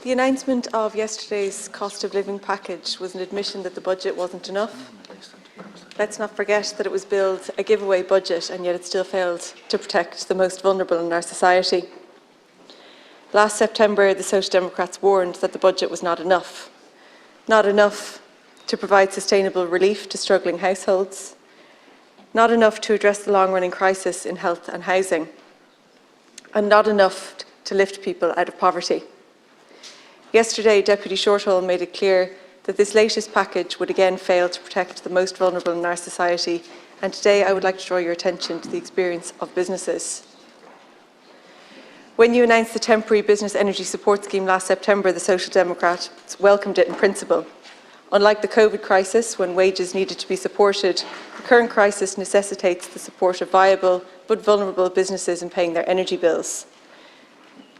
The announcement of yesterday's cost of living package was an admission that the budget wasn't enough. Let's not forget that it was billed a giveaway budget, and yet it still failed to protect the most vulnerable in our society. Last September, the Social Democrats warned that the budget was not enough. Not enough to provide sustainable relief to struggling households. Not enough to address the long-running crisis in health and housing. And not enough to lift people out of poverty. Yesterday, Deputy Shortall made it clear that this latest package would again fail to protect the most vulnerable in our society, and today I would like to draw your attention to the experience of businesses. When you announced the temporary business energy support scheme last September, the Social Democrats welcomed it in principle. Unlike the COVID crisis, when wages needed to be supported, the current crisis necessitates the support of viable but vulnerable businesses in paying their energy bills.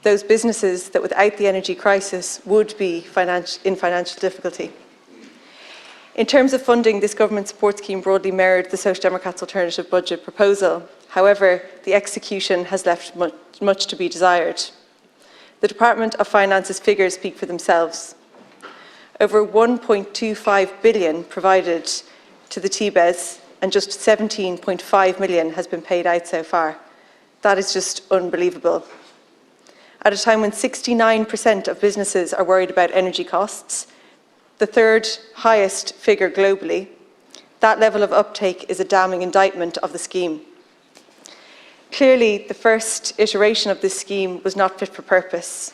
Those businesses that without the energy crisis would be in financial difficulty. In terms of funding, this government support scheme broadly mirrored the Social Democrats' alternative budget proposal. However, the execution has left much to be desired. The Department of Finance's figures speak for themselves. Over 1.25 billion provided to the TBES, and just 17.5 million has been paid out so far. That is just unbelievable. At a time when 69% of businesses are worried about energy costs, the third highest figure globally, that level of uptake is a damning indictment of the scheme. Clearly, the first iteration of this scheme was not fit for purpose.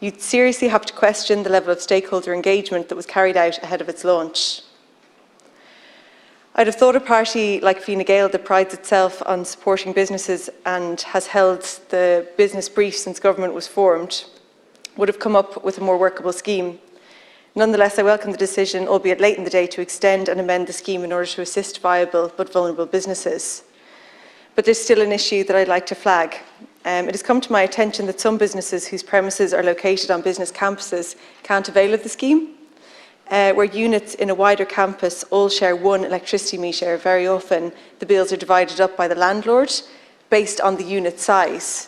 You'd seriously have to question the level of stakeholder engagement that was carried out ahead of its launch. I'd have thought a party like Fine Gael that prides itself on supporting businesses and has held the business brief since government was formed would have come up with a more workable scheme. Nonetheless, I welcome the decision, albeit late in the day, to extend and amend the scheme in order to assist viable but vulnerable businesses. But there's still an issue that I'd like to flag. It has come to my attention that some businesses whose premises are located on business campuses can't avail of the scheme. Where units in a wider campus all share one electricity meter, very often the bills are divided up by the landlord based on the unit size.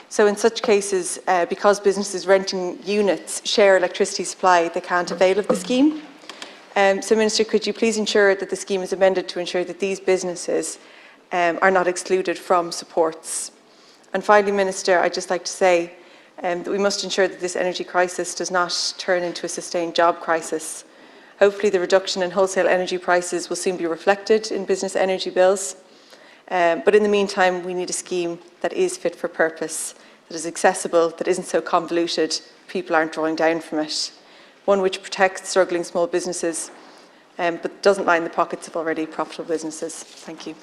So in such cases, because businesses renting units share electricity supply, they can't avail of the scheme. So Minister, could you please ensure that the scheme is amended to ensure that these businesses are not excluded from supports? And finally, Minister, I'd just like to say that we must ensure that this energy crisis does not turn into a sustained job crisis. Hopefully the reduction in wholesale energy prices will soon be reflected in business energy bills. But in the meantime, we need a scheme that is fit for purpose, that is accessible, that isn't so convoluted, people aren't drawing down from it. One which protects struggling small businesses, but doesn't line the pockets of already profitable businesses. Thank you.